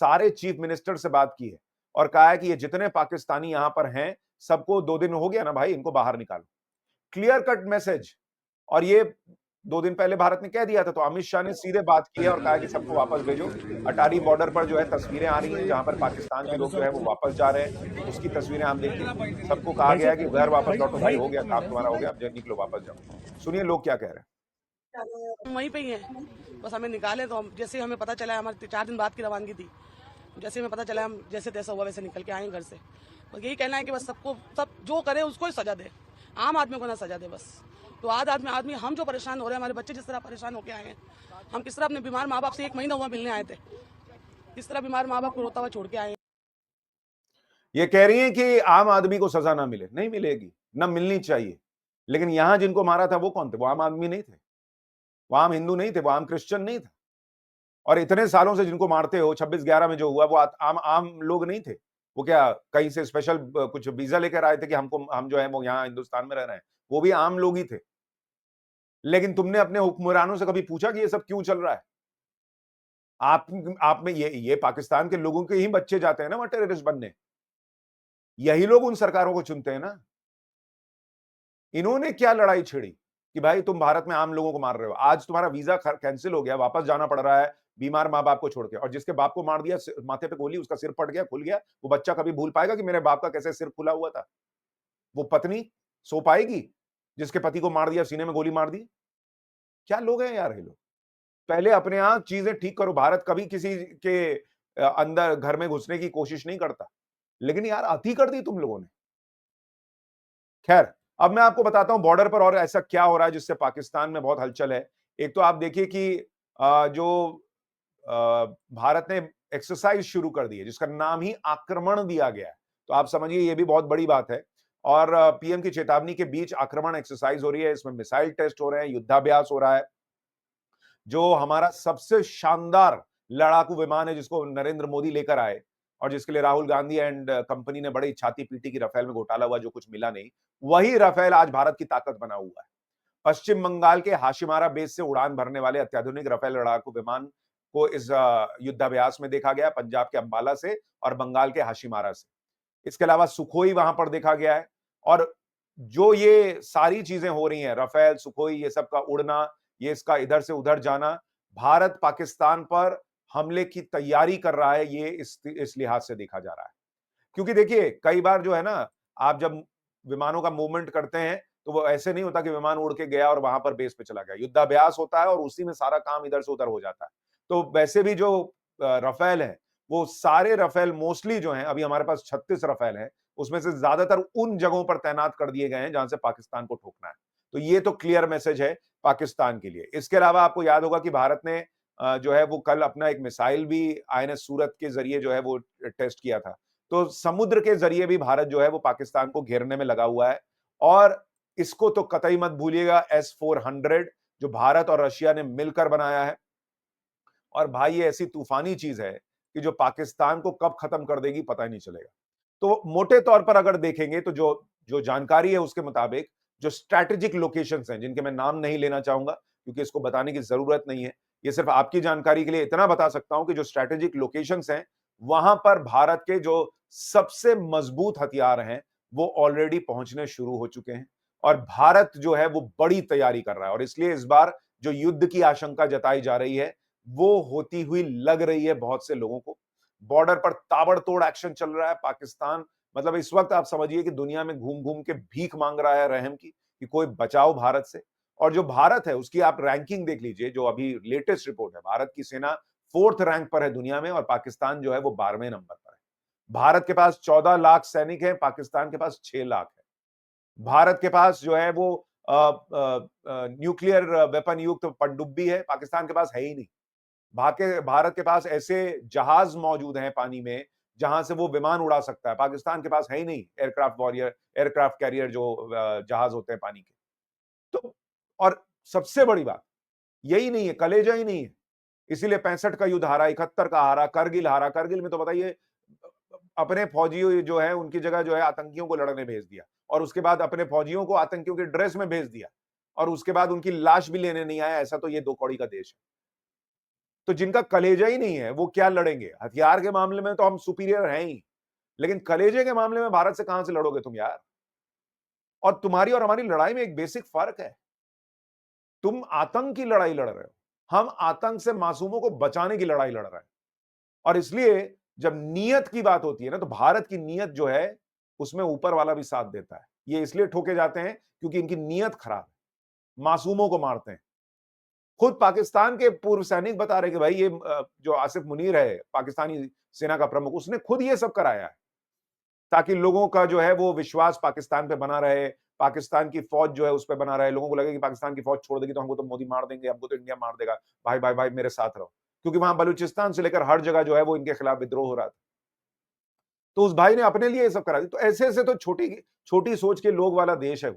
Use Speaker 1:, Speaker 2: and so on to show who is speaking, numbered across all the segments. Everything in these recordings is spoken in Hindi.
Speaker 1: सारे चीफ मिनिस्टर से बात की है और कहा है कि ये जितने पाकिस्तानी यहां पर हैं, सबको 2 दिन हो गया ना भाई, इनको बाहर निकालो। Clear cut message. और ये 2 दिन पहले भारत ने कह दिया था, तो अमित शाह ने सीधे बात की है और कहा है कि सबको वापस भेजो। अटारी बॉर्डर पर जो है तस्वीरें आ रही हैं, जहां पर पाकिस्तान के लोग जो है वो वापस जा रहे हैं, उसकी तस्वीरें आप देखिए। सबको कहा गया है कि घर वापस लौटो भाई, हो गया काम तुम्हारा, हो गया, अब निकलो वापस जाओ। सुनिए लोग क्या कह रहे हैं।
Speaker 2: हम वहीं पे ही हैं, बस हमें निकाले तो हम जैसे हमें पता चला, हमारे 4 दिन बाद की रवानगी थी, जैसे हमें पता चला हम जैसे तैसा हुआ वैसे निकल के आए घर से। बस यही कहना है कि बस सबको सब जो करे उसको ही सजा दे, आम आदमी को ना सजा दे बस। तो आज आदमी हम जो परेशान हो रहे हैं, हमारे बच्चे जिस तरह परेशान होकर आए हैं, हम किस तरह अपने बीमार माँ बाप से 1 महीना हुआ मिलने आए थे, किस तरह बीमार माँ बाप को रोता हुआ छोड़ के आए हैं।
Speaker 1: ये कह रही हैं कि आम आदमी को सजा ना मिले, नहीं मिलेगी, ना मिलनी चाहिए। लेकिन यहां जिनको मारा था वो कौन थे? वो आम आदमी नहीं थे, वो आम हिंदू नहीं थे, वो आम क्रिश्चियन नहीं था। और इतने सालों से जिनको मारते हो, 26/11 में जो हुआ, वो आम आम लोग नहीं थे। वो क्या कहीं से स्पेशल कुछ वीजा लेकर आए थे कि हम जो है वो यहाँ हिंदुस्तान में रह रहे हैं? वो भी आम लोग ही थे। लेकिन तुमने अपने हुक्मरानों से कभी पूछा कि ये सब क्यों चल रहा है? आप में ये पाकिस्तान के लोगों के ही बच्चे जाते हैं ना वहां टेररिस्ट बनने। यही लोग उन सरकारों को चुनते हैं ना। इन्होंने क्या लड़ाई छेड़ी कि भाई तुम भारत में आम लोगों को मार रहे हो? आज तुम्हारा वीजा कैंसिल हो गया, वापस जाना पड़ रहा है बीमार माँ बाप को छोड़ के। और जिसके बाप को मार दिया, माथे पे गोली, उसका सिर फट गया, खुल गया, वो बच्चा कभी भूल पाएगा कि मेरे बाप का कैसे सिर खुला हुआ था? वो पत्नी सो पाएगी जिसके पति को मार दिया, सीने में गोली मार दी? क्या लोग हैं यार ये लोग। पहले अपने यहां चीजें ठीक करो। भारत कभी किसी के अंदर घर में घुसने की कोशिश नहीं करता, लेकिन यार अति कर दी तुम लोगों ने। खैर, अब मैं आपको बताता हूं बॉर्डर पर और ऐसा क्या हो रहा है जिससे पाकिस्तान में बहुत हलचल है। एक तो आप देखिए कि जो भारत ने एक्सरसाइज शुरू कर दी है जिसका नाम ही आक्रमण दिया गया है, तो आप समझिए ये भी बहुत बड़ी बात है। और पीएम की चेतावनी के बीच आक्रमण एक्सरसाइज हो रही है, इसमें मिसाइल टेस्ट हो रहे हैं, युद्धाभ्यास हो रहा है। जो हमारा सबसे शानदार लड़ाकू विमान है जिसको नरेंद्र मोदी लेकर आए और जिसके लिए राहुल गांधी एंड कंपनी ने बड़ी छाती पीटी की, राफेल में घोटाला हुआ जो कुछ मिला नहीं, वही राफेल आज भारत की ताकत बना हुआ है। पश्चिम बंगाल के हाशिमारा बेस से उड़ान भरने वाले अत्याधुनिक राफेल लड़ाकू विमान को इस युद्धाभ्यास में देखा गया, पंजाब के अंबाला से और बंगाल के हाशिमारा से। इसके अलावा सुखोई वहां पर देखा गया है। और जो ये सारी चीजें हो रही हैं, राफेल, सुखोई, ये सब का उड़ना, ये इसका इधर से उधर जाना, भारत पाकिस्तान पर हमले की तैयारी कर रहा है, ये इस लिहाज से देखा जा रहा है। क्योंकि देखिए कई बार जो है ना, आप जब विमानों का मूवमेंट करते हैं तो वो ऐसे नहीं होता कि विमान उड़ के गया और वहां पर बेस पे चला गया। युद्धाभ्यास होता है और उसी में सारा काम इधर से उधर हो जाता है। तो वैसे भी जो राफेल है, वो सारे राफेल मोस्टली जो हैं, अभी हमारे पास 36 राफेल हैं, उसमें से ज्यादातर उन जगहों पर तैनात कर दिए गए हैं जहां से पाकिस्तान को ठोकना है। तो ये तो क्लियर मैसेज है पाकिस्तान के लिए। इसके अलावा आपको याद होगा कि भारत ने जो है वो कल अपना एक मिसाइल भी आईएनएस सूरत के जरिए जो है वो टेस्ट किया था। तो समुद्र के जरिए भी भारत जो है वो पाकिस्तान को घेरने में लगा हुआ है। और इसको तो कतई मत भूलिएगा, S-400 जो भारत और रशिया ने मिलकर बनाया है। और भाई ये ऐसी तूफानी चीज है कि जो पाकिस्तान को कब खत्म कर देगी पता ही नहीं चलेगा। तो मोटे तौर पर अगर देखेंगे तो जो जो जानकारी है उसके मुताबिक जो स्ट्रैटेजिक लोकेशंस हैं, जिनके मैं नाम नहीं लेना चाहूंगा क्योंकि इसको बताने की जरूरत नहीं है, ये सिर्फ आपकी जानकारी के लिए इतना बता सकता हूं कि जो स्ट्रैटेजिक लोकेशंस हैं, वहां पर भारत के जो सबसे मजबूत हथियार हैं वो ऑलरेडी पहुंचने शुरू हो चुके हैं। और भारत जो है वो बड़ी तैयारी कर रहा है और इसलिए इस बार जो युद्ध की आशंका जताई जा रही है वो होती हुई लग रही है बहुत से लोगों को। बॉर्डर पर ताबड़तोड़ एक्शन चल रहा है। पाकिस्तान मतलब इस वक्त आप समझिए कि दुनिया में घूम घूम के भीख मांग रहा है रहम की कि कोई बचाओ भारत से। और जो भारत है उसकी आप रैंकिंग देख लीजिए, जो अभी लेटेस्ट रिपोर्ट है, भारत की सेना 4th रैंक पर है दुनिया में और पाकिस्तान जो है वो 12वें नंबर पर है। भारत के पास 14 लाख सैनिक हैं, पाकिस्तान के पास 6 लाख है। भारत के पास जो है वो न्यूक्लियर वेपन युक्त पनडुब्बी है, पाकिस्तान के पास है ही नहीं। भारत के पास ऐसे जहाज मौजूद हैं पानी में जहां से वो विमान उड़ा सकता है, पाकिस्तान के पास है ही नहीं। एयरक्राफ्ट वॉरियर, एयरक्राफ्ट कैरियर जो जहाज होते हैं पानी के। तो और सबसे बड़ी बात यही नहीं है, कलेजा ही नहीं है। इसीलिए 65 का युद्ध हारा, 71 का हारा, करगिल हारा। करगिल में तो बताइए अपने फौजियों जो है उनकी जगह जो है आतंकियों को लड़ने भेज दिया और उसके बाद अपने फौजियों को आतंकियों के ड्रेस में भेज दिया और उसके बाद उनकी लाश भी लेने नहीं आया। ऐसा तो ये दो कौड़ी का देश है। तो जिनका कलेजा ही नहीं है वो क्या लड़ेंगे? हथियार के मामले में तो हम सुपीरियर हैं ही, लेकिन कलेजे के मामले में भारत से कहां से लड़ोगे तुम यार? और तुम्हारी और हमारी लड़ाई में एक बेसिक फर्क है। तुम आतंक की लड़ाई लड़ रहे हो, हम आतंक से मासूमों को बचाने की लड़ाई लड़ रहे हैं। और इसलिए जब नीयत की बात होती है ना, तो भारत की नीयत जो है उसमें ऊपर वाला भी साथ देता है। ये इसलिए ठोके जाते हैं क्योंकि इनकी नीयत खराब है, मासूमों को मारते हैं। खुद पाकिस्तान के पूर्व सैनिक बता रहे कि भाई ये जो आसिफ मुनीर है पाकिस्तानी सेना का प्रमुख, उसने खुद ये सब कराया है ताकि लोगों का जो है वो विश्वास पाकिस्तान पे बना रहे, पाकिस्तान की फौज जो है उस पे बना रहे, लोगों को लगे कि पाकिस्तान की फौज छोड़ देगी तो हमको तो मोदी मार देंगे, हमको तो इंडिया मार देगा, भाई भाई भाई मेरे साथ रहो। क्योंकि वहां बलूचिस्तान से लेकर हर जगह जो है वो इनके खिलाफ विद्रोह हो रहा था। तो उस भाई ने अपने लिए ये सब करा दी। तो ऐसे ऐसे तो छोटी छोटी सोच के लोग वाला देश है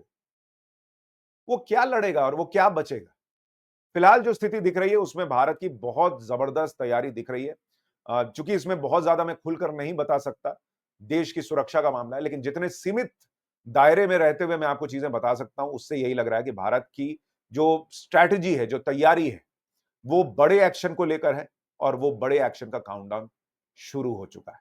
Speaker 1: वो क्या लड़ेगा और वो क्या बचेगा? फिलहाल जो स्थिति दिख रही है उसमें भारत की बहुत जबरदस्त तैयारी दिख रही है। चूंकि इसमें बहुत ज्यादा मैं खुलकर नहीं बता सकता, देश की सुरक्षा का मामला है, लेकिन जितने सीमित दायरे में रहते हुए मैं आपको चीजें बता सकता हूं, उससे यही लग रहा है कि भारत की जो स्ट्रैटेजी है, जो तैयारी है, वो बड़े एक्शन को लेकर है और वो बड़े एक्शन का काउंटडाउन शुरू हो चुका है।